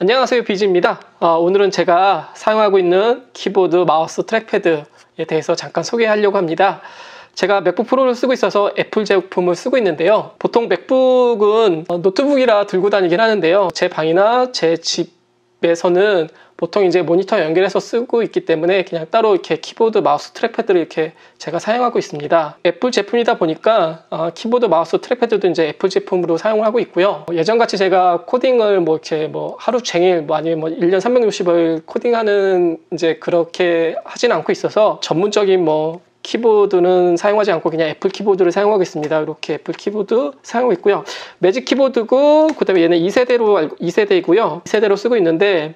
안녕하세요, 비지입니다. 오늘은 제가 사용하고 있는 키보드, 마우스, 트랙패드에 대해서 잠깐 소개하려고 합니다. 제가 맥북 프로를 쓰고 있어서 애플 제품을 쓰고 있는데요. 보통 맥북은 노트북이라 들고 다니긴 하는데요. 제 방이나 제 집에서는 보통 이제 모니터 연결해서 쓰고 있기 때문에 그냥 따로 이렇게 키보드, 마우스, 트랙패드를 이렇게 제가 사용하고 있습니다. 애플 제품이다 보니까 키보드, 마우스, 트랙패드도 이제 애플 제품으로 사용하고 있고요. 예전같이 제가 코딩을 이렇게 하루 종일 아니면 1년 360일 코딩하는 이제 그렇게 하진 않고 있어서 전문적인 키보드는 사용하지 않고 그냥 애플 키보드를 사용하고 있습니다. 이렇게 애플 키보드 사용하고 있고요. 매직 키보드고, 그 다음에 얘는 2세대이고요. 2세대로 쓰고 있는데,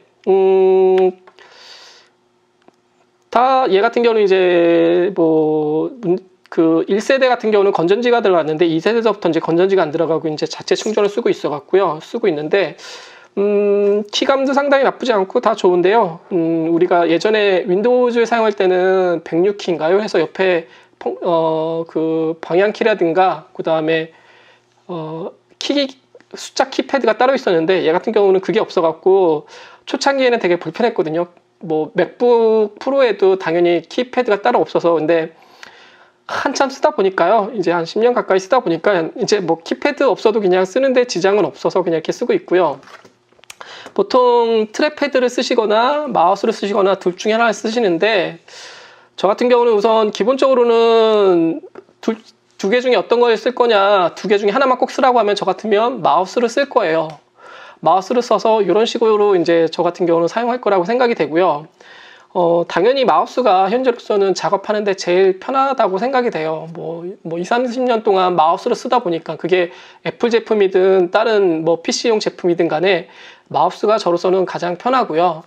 다 얘 같은 경우는 이제 1세대 같은 경우는 건전지가 들어갔는데 2세대부터 이제 건전지가 안 들어가고 이제 자체 충전을 쓰고 있는데, 키감도 상당히 나쁘지 않고 다 좋은데요. 우리가 예전에 윈도우즈를 사용할 때는 106키인가요? 해서 옆에 그 방향키라든가 그 다음에 숫자 키패드가 따로 있었는데 얘 같은 경우는 그게 없어갖고 초창기에는 되게 불편했거든요. 맥북 프로에도 당연히 키패드가 따로 없어서 근데 한참 쓰다 보니까요. 이제 한 10년 가까이 쓰다 보니까 이제 키패드 없어도 그냥 쓰는데 지장은 없어서 그냥 이렇게 쓰고 있고요. 보통 트랙패드를 쓰시거나 마우스를 쓰시거나 둘 중에 하나를 쓰시는데 저 같은 경우는 우선 기본적으로는 두 개 중에 어떤 걸 쓸 거냐, 두 개 중에 하나만 꼭 쓰라고 하면 저 같으면 마우스를 쓸 거예요. 마우스를 써서 이런 식으로 이제 저 같은 경우는 사용할 거라고 생각이 되고요. 당연히 마우스가 현재로서는 작업하는데 제일 편하다고 생각이 돼요. 20, 30년 동안 마우스를 쓰다 보니까 그게 애플 제품이든 다른 PC용 제품이든 간에 마우스가 저로서는 가장 편하고요.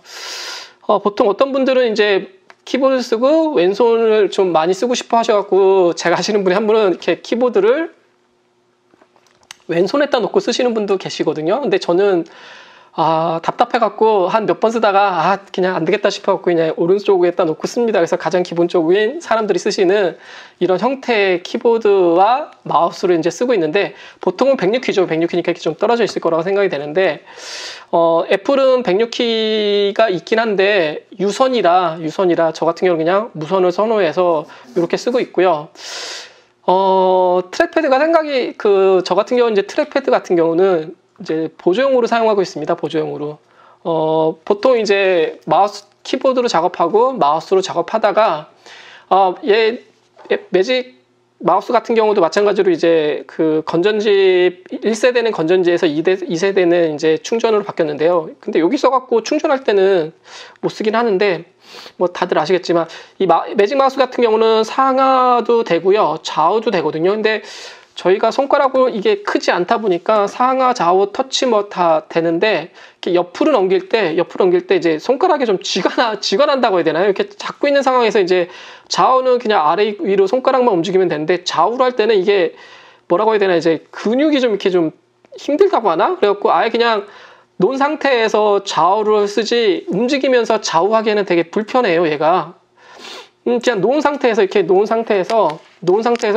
보통 어떤 분들은 이제 키보드 쓰고 왼손을 좀 많이 쓰고 싶어 하셔갖고 제가 아시는 분이 한 분은 이렇게 키보드를 왼손에다 놓고 쓰시는 분도 계시거든요. 근데 저는 답답해갖고 한 몇 번 쓰다가 그냥 안 되겠다 싶어갖고 그냥 오른쪽에다 놓고 씁니다. 그래서 가장 기본적인 사람들이 쓰시는 이런 형태의 키보드와 마우스를 이제 쓰고 있는데 보통은 106키죠. 106키니까 이렇게 좀 떨어져 있을 거라고 생각이 되는데 애플은 106키가 있긴 한데 유선이라 저 같은 경우는 그냥 무선을 선호해서 이렇게 쓰고 있고요. 트랙패드가 저 같은 경우는 이제 트랙패드 같은 경우는 이제 보조용으로 사용하고 있습니다. 보조용으로. 보통 이제 키보드로 작업하고 마우스로 작업하다가 매직 마우스 같은 경우도 마찬가지로 이제 그 건전지 1세대는 건전지에서 2세대는 이제 충전으로 바뀌었는데요. 근데 여기 써갖고 충전할 때는 못 쓰긴 하는데 다들 아시겠지만 이 매직 마우스 같은 경우는 상하도 되고요, 좌우도 되거든요. 근데 저희가 손가락으로 이게 크지 않다 보니까 상하, 좌우, 터치 다 되는데 이렇게 옆으로 넘길 때 이제 손가락이 좀 쥐가 난다고 해야 되나요? 이렇게 잡고 있는 상황에서 이제 좌우는 그냥 아래 위로 손가락만 움직이면 되는데 좌우로 할 때는 이게 뭐라고 해야 되나 이제 근육이 좀 이렇게 좀 힘들다고 하나? 그래갖고 아예 그냥 놓은 상태에서 좌우를 쓰지 움직이면서 좌우하기에는 되게 불편해요, 얘가. 그냥 놓은 상태에서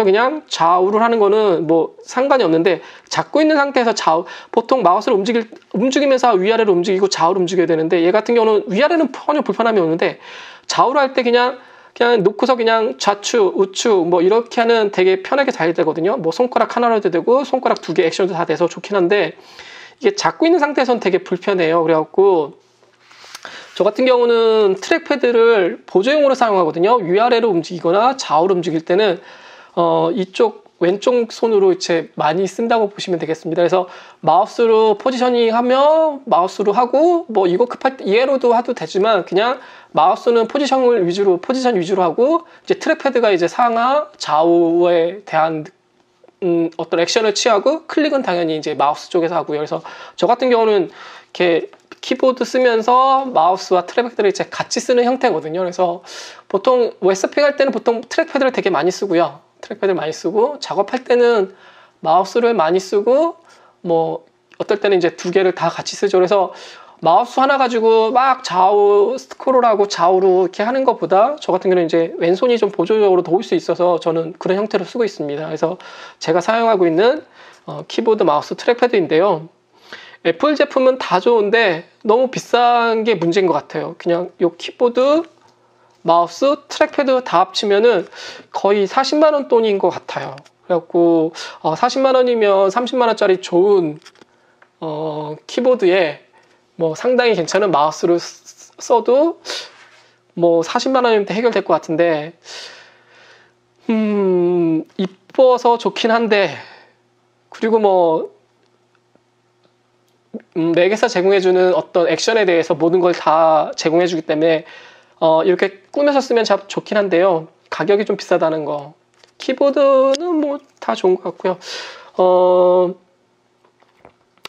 그냥 좌우를 하는 거는 상관이 없는데 잡고 있는 상태에서 보통 마우스를 움직이면서 위아래로 움직이고 좌우로 움직여야 되는데 얘 같은 경우는 위아래는 전혀 불편함이 없는데 좌우로 할 때 그냥 놓고서 그냥 좌추, 우추 이렇게 하는 되게 편하게 잘 되거든요. 손가락 하나로도 되고 손가락 2개 액션도 다 돼서 좋긴 한데 이게 잡고 있는 상태에서는 되게 불편해요. 그래갖고 저 같은 경우는 트랙패드를 보조용으로 사용하거든요. 위아래로 움직이거나 좌우로 움직일 때는 왼쪽 손으로 이제 많이 쓴다고 보시면 되겠습니다. 그래서 마우스로 포지셔닝하며 마우스로 하고 이거 급할 때 얘로도 해도 되지만 그냥 마우스는 포지션 위주로 하고 이제 트랙패드가 이제 상하 좌우에 대한 어떤 액션을 취하고 클릭은 당연히 이제 마우스 쪽에서 하고요. 그래서 저 같은 경우는 이렇게 키보드 쓰면서 마우스와 트랙패드를 이제 같이 쓰는 형태거든요. 그래서 보통 웹서핑 할 때는 보통 트랙패드를 되게 많이 쓰고요. 트랙패드를 많이 쓰고 작업할 때는 마우스를 많이 쓰고 어떨 때는 이제 두 개를 다 같이 쓰죠. 그래서 마우스 하나 가지고 막 좌우 스크롤하고 좌우로 이렇게 하는 것보다 저 같은 경우는 이제 왼손이 좀 보조적으로 도울 수 있어서 저는 그런 형태로 쓰고 있습니다. 그래서 제가 사용하고 있는 키보드, 마우스, 트랙패드인데요. 애플 제품은 다 좋은데 너무 비싼 게 문제인 것 같아요. 그냥 요 키보드, 마우스, 트랙패드 다 합치면은 거의 40만 원 돈인 것 같아요. 그래갖고 40만 원이면 30만 원짜리 좋은 키보드에 뭐 상당히 괜찮은 마우스를 써도 뭐 40만 원이면 해결될 것 같은데 이뻐서 좋긴 한데, 그리고 뭐 맥에서 제공해주는 어떤 액션에 대해서 모든 걸 다 제공해주기 때문에 이렇게 꾸며서 쓰면 참 좋긴 한데요. 가격이 좀 비싸다는 거. 키보드는 뭐 다 좋은 것 같고요.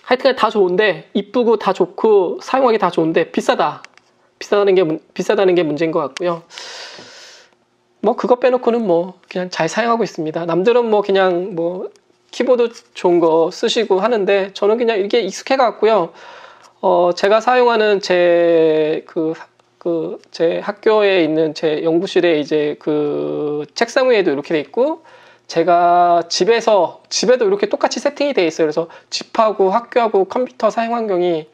하여튼 다 좋은데, 이쁘고 다 좋고 사용하기 다 좋은데 비싸다는 게 문제인 것 같고요. 뭐 그거 빼놓고는 뭐 그냥 잘 사용하고 있습니다. 남들은 뭐 그냥 뭐 키보드 좋은 거 쓰시고 하는데 저는 그냥 이게 익숙해 갖고요. 제가 사용하는 제 학교에 있는 제 연구실에 이제 그 책상 위에도 이렇게 돼 있고, 제가 집에도 이렇게 똑같이 세팅이 돼 있어요. 그래서 집하고 학교하고 컴퓨터 사용 환경이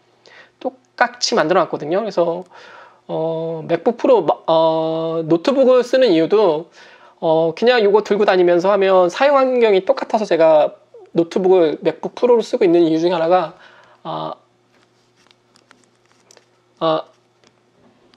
똑같이 만들어 놨거든요. 그래서 맥북 프로 노트북을 쓰는 이유도 그냥 이거 들고 다니면서 하면 사용 환경이 똑같아서 제가 노트북을 맥북 프로를 쓰고 있는 이유 중에 하나가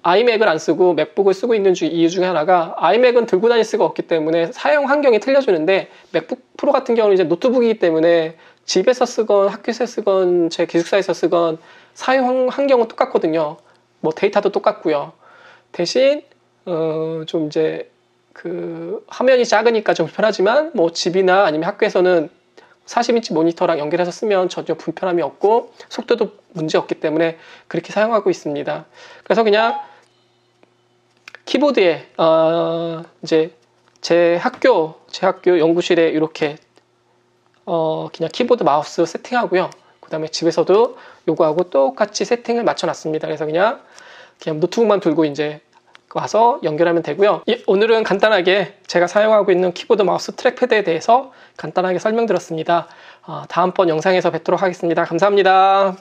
아이맥을 안 쓰고 맥북을 쓰고 있는 이유 중에 하나가, 아이맥은 들고 다닐 수가 없기 때문에 사용 환경이 틀려주는데, 맥북 프로 같은 경우는 이제 노트북이기 때문에 집에서 쓰건 학교에서 쓰건 제 기숙사에서 쓰건 사용 환경은 똑같거든요. 뭐 데이터도 똑같고요. 대신 좀 이제 그 화면이 작으니까 좀 불편하지만, 뭐 집이나 아니면 학교에서는 40인치 모니터랑 연결해서 쓰면 전혀 불편함이 없고 속도도 문제 없기 때문에 그렇게 사용하고 있습니다. 그래서 그냥 키보드에 이제 제 학교 연구실에 이렇게 그냥 키보드 마우스 세팅하고요. 그 다음에 집에서도 요거하고 똑같이 세팅을 맞춰 놨습니다. 그래서 그냥 노트북만 들고 이제 와서 연결하면 되고요. 오늘은 간단하게 제가 사용하고 있는 키보드, 마우스, 트랙패드에 대해서 간단하게 설명드렸습니다. 다음번 영상에서 뵙도록 하겠습니다. 감사합니다.